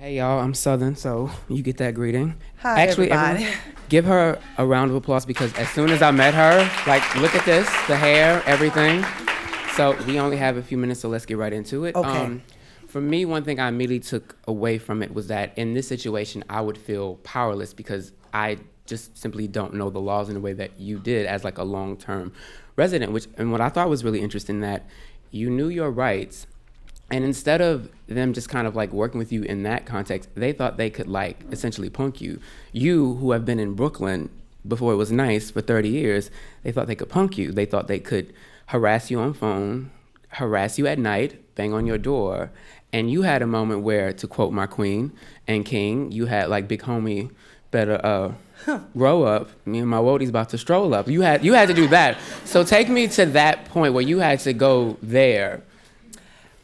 Hey y'all, I'm Southern, so you get that greeting. Hi, Actually, everybody. everyone, give her a round of applause because as soon as I met her, like, look at this, the hair, everything. So we only have a few minutes, so let's get right into it. Okay. For me, one thing I immediately took away from it was that in this situation, I would feel powerless because I just simply don't know the laws in the way that you did as like a long-term resident. And what I thought was really interesting that you knew your rights. And instead of them just kind of like working with you in that context, they thought they could like essentially punk you. You, who have been in Brooklyn before it was nice for 30 years, they thought they could punk you. They thought they could harass you on phone, harass you at night, bang on your door. And you had a moment where, to quote my queen and king, you had like, big homie, better grow up. Me and my wody's about to stroll up. You had to do that. So take me to that point where you had to go there.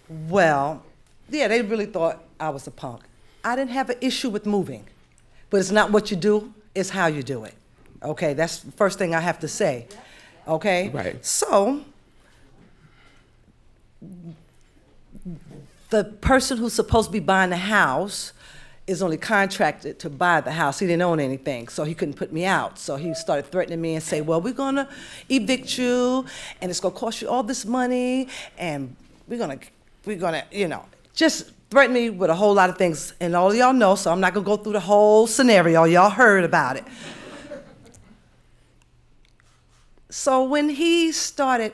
Well, yeah, they really thought I was a punk. I didn't have an issue with moving, but it's not what you do, it's how you do it. Okay, that's the first thing I have to say. Okay? Right. So, the person who's supposed to be buying the house is only contracted to buy the house. He didn't own anything, so he couldn't put me out. So he started threatening me and say, well, we're gonna evict you, and it's gonna cost you all this money, and we're gonna, just threaten me with a whole lot of things. And all y'all know, so I'm not gonna go through the whole scenario. Y'all heard about it. So when he started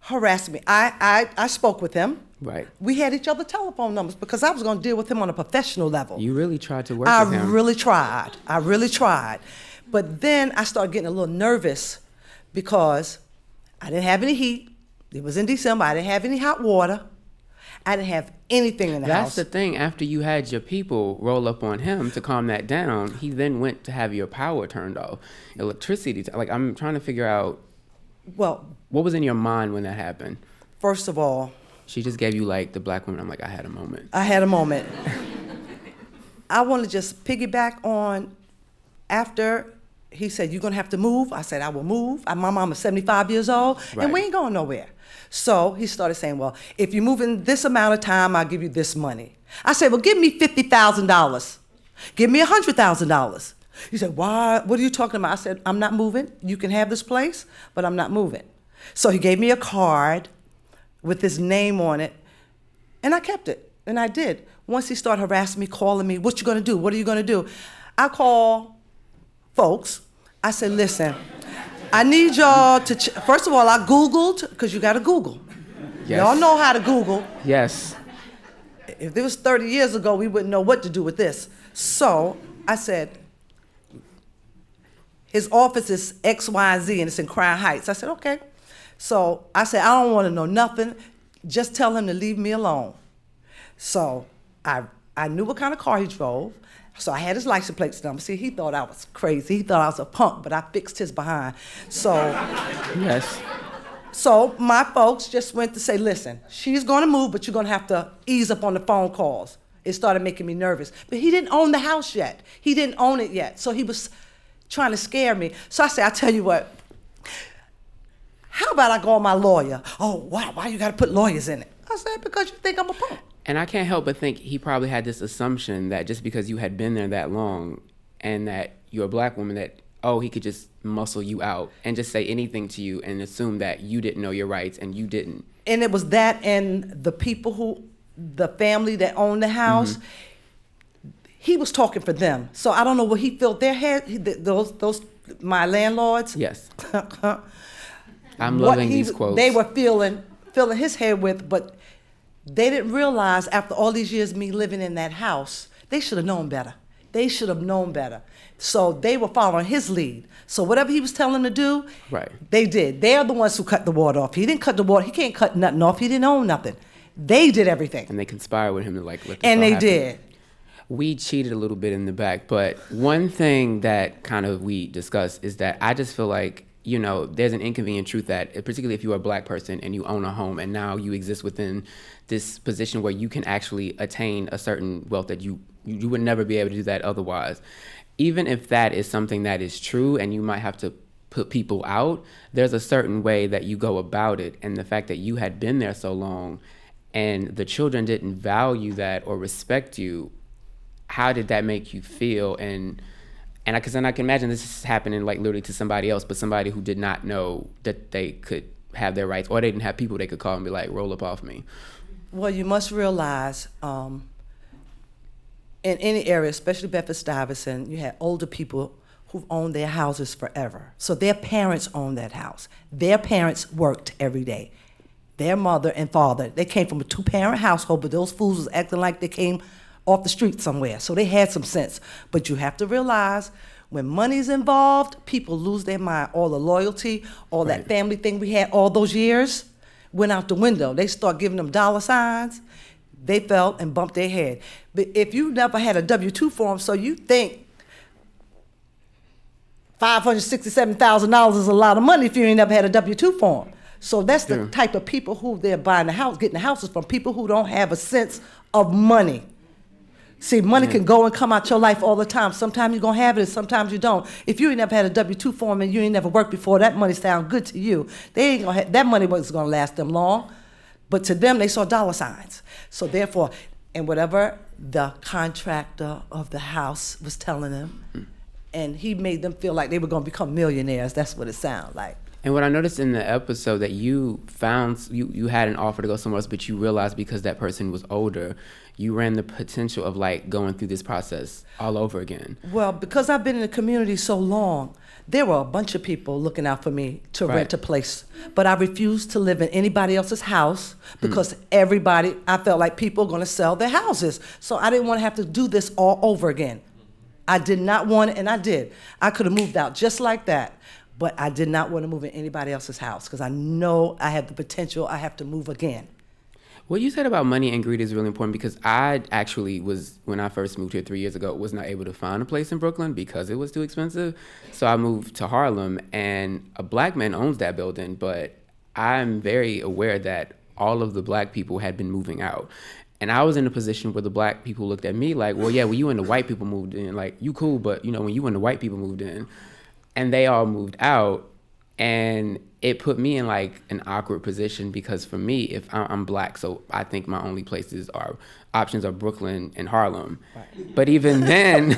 harassing me, I spoke with him. Right. We had each other's telephone numbers because I was gonna deal with him on a professional level. You really tried to work I with him. really tried. But then I started getting a little nervous because I didn't have any heat. It was in December. I didn't have any hot water. I didn't have anything in the house. That's the thing. After you had your people roll up on him to calm that down, he then went to have your power turned off. Electricity. Like, I'm trying to figure out Well, what was in your mind when that happened. first of all, She just gave you like the black woman. I'm like, I had a moment. I had a moment. I want to just piggyback on after he said, you're going to have to move. I said, I will move. My mom is 75 years old, Right. and we ain't going nowhere. So he started saying, well, if you move in this amount of time, I'll give you this money. I said, well, give me $50,000. Give me $100,000. He said, why? What are you talking about? I said, I'm not moving. You can have this place, but I'm not moving. So he gave me a card with his name on it, and I kept it, and I did. Once he started harassing me, calling me, what you gonna do? What are you gonna do? I call folks. I said, listen, I need y'all to, first of all, I Googled, because you gotta Google. Yes. Y'all know how to Google. Yes. If it was 30 years ago, we wouldn't know what to do with this. So I said, his office is XYZ, and it's in Crown Heights. I said, okay. So I said, I don't want to know nothing. Just tell him to leave me alone. So I knew what kind of car he drove. So I had his license plate number. See, he thought I was crazy. He thought I was a punk, but I fixed his behind. So, Yes. so my folks just went to say, listen, she's going to move, but you're going to have to ease up on the phone calls. It started making me nervous. But he didn't own the house yet. He didn't own it yet. So he was trying to scare me. So I said, I'll tell you what. How about I call my lawyer? Oh, wow, why you got to put lawyers in it? I said, because you think I'm a punk. And I can't help but think he probably had this assumption that just because you had been there that long and that you're a black woman that, oh, he could just muscle you out and just say anything to you and assume that you didn't know your rights and you didn't. And it was that and the people the family that owned the house, he was talking for them. So I don't know what he felt their head, those my landlords. Yes. I'm loving what these quotes. They were filling his head with, but they didn't realize after all these years of me living in that house, they should have known better. They should have known better. So they were following his lead. So whatever he was telling them to do, Right. they did. They are the ones who cut the water off. He didn't cut the water. He can't cut nothing off. He didn't own nothing. They did everything. And they conspired with him to like let this And all they happen. did. We cheated a little bit in the back, but one thing that kind of we discussed is that I just feel like, you know, there's an inconvenient truth that, particularly if you're a black person and you own a home and now you exist within this position where you can actually attain a certain wealth that you would never be able to do that otherwise. Even if that is something that is true and you might have to put people out, there's a certain way that you go about it. And the fact that you had been there so long and the children didn't value that or respect you, how did that make you feel? And because then I can imagine this is happening like literally to somebody else, but somebody who did not know that they could have their rights, or they didn't have people they could call and be like, roll up off me. Well, you must realize in any area, especially Bedford-Stuyvesant, you had older people who've owned their houses forever. So their parents owned that house. Their parents worked every day. Their mother and father, they came from a two-parent household, but those fools was acting like they came off the street somewhere. So they had some sense. But you have to realize when money's involved, people lose their mind. All the loyalty, all that family thing we had all those years went out the window. They start giving them dollar signs. They fell and bumped their head. But if you never had a W-2 form, so you think $567,000 is a lot of money if you ain't never had a W-2 form. So that's the type of people who they're buying the house, getting the houses from, people who don't have a sense of money. See, money can go and come out your life all the time. Sometimes you're going to have it and sometimes you don't. If you ain't never had a W-2 form and you ain't never worked before, that money sounds good to you. They ain't gonna that money wasn't going to last them long. But to them, they saw dollar signs. So therefore, and whatever the contractor of the house was telling them, and he made them feel like they were going to become millionaires. That's what it sounded like. And what I noticed in the episode that you found, you had an offer to go somewhere else, but you realized because that person was older, you ran the potential of like going through this process all over again. Well, because I've been in the community so long, there were a bunch of people looking out for me to rent a place. But I refused to live in anybody else's house because I felt like people were going to sell their houses. So I didn't want to have to do this all over again. I did not want it, and I did. I could have moved out just like that. But I did not want to move in anybody else's house because I know I have the potential. I have to move again. What you said about money and greed is really important because I actually was, when I first moved here 3 years ago, was not able to find a place in Brooklyn because it was too expensive. So I moved to Harlem, and a black man owns that building, but I'm very aware that all of the black people had been moving out. And I was in a position where the black people looked at me like, well, yeah, when you and the white people moved in, like, you cool, but, you know, when you and the white people moved in, and they all moved out, and it put me in like an awkward position because for me, if I'm black, so I think my only options are Brooklyn and Harlem. Right. But even then,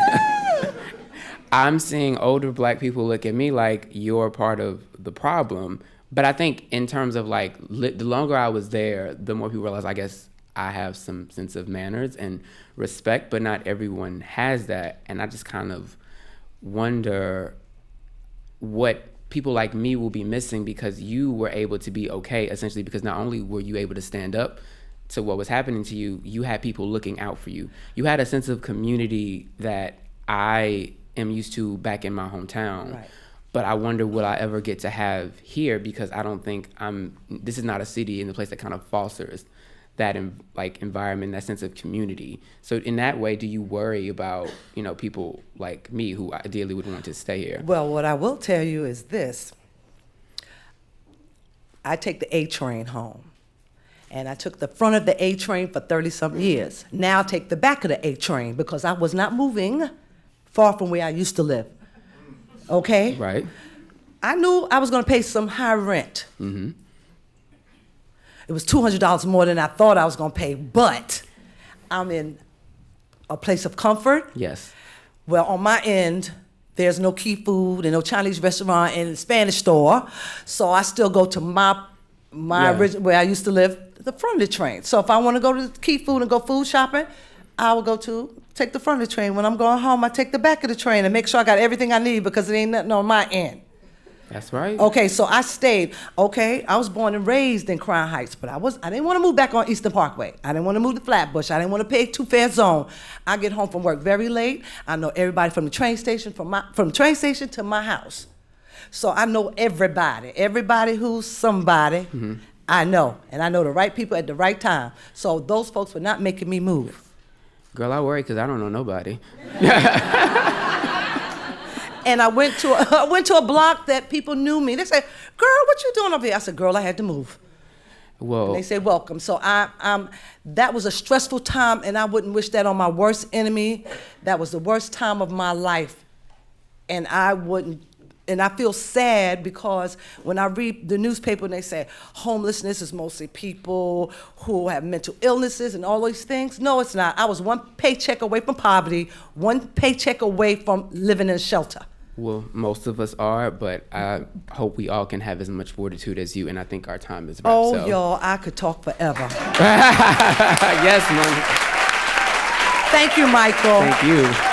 I'm seeing older black people look at me like you're part of the problem. But I think in terms of like, the longer I was there, the more people realize, I guess I have some sense of manners and respect, but not everyone has that. And I just kind of wonder what people like me will be missing because you were able to be okay, essentially, because not only were you able to stand up to what was happening to you, you had people looking out for you. You had a sense of community that I am used to back in my hometown. Right. But I wonder will I ever get to have here because I don't think this is not a city in the place that kind of fosters that environment, that sense of community. So in that way, do you worry about, you know, people like me who ideally would want to stay here? Well, what I will tell you is this. I take the A train home. And I took the front of the A train for 30-something years. Now I take the back of the A train because I was not moving far from where I used to live. Okay? Right. I knew I was going to pay some high rent. Mm-hmm. It was $200 more than I thought I was going to pay, but I'm in a place of comfort. Yes. Well, on my end, there's no Key Food and no Chinese restaurant and Spanish store, so I still go to my original, where I used to live, the front of the train. So if I want to go to Key Food and go food shopping, I will take the front of the train. When I'm going home, I take the back of the train and make sure I got everything I need because it ain't nothing on my end. That's right. Okay, so I stayed. Okay, I was born and raised in Crown Heights, but I didn't want to move back on Eastern Parkway. I didn't want to move to Flatbush. I didn't want to pay two-fare zone. I get home from work very late. I know everybody from the train station, from the train station to my house. So I know everybody. Everybody who's somebody, I know. And I know the right people at the right time. So those folks were not making me move. Girl, I worry because I don't know nobody. And I went to a block that people knew me. They said, "Girl, what you doing over here?" I said, "Girl, I had to move." Whoa. And they said, "Welcome." So that was a stressful time, and I wouldn't wish that on my worst enemy. That was the worst time of my life, and I wouldn't And I feel sad because when I read the newspaper and they say homelessness is mostly people who have mental illnesses and all these things. No, it's not. I was one paycheck away from poverty, one paycheck away from living in a shelter. Well, most of us are, but I hope we all can have as much fortitude as you, and I think our time is right. Oh, y'all, I could talk forever. Yes, Mom. Thank you, Michael. Thank you.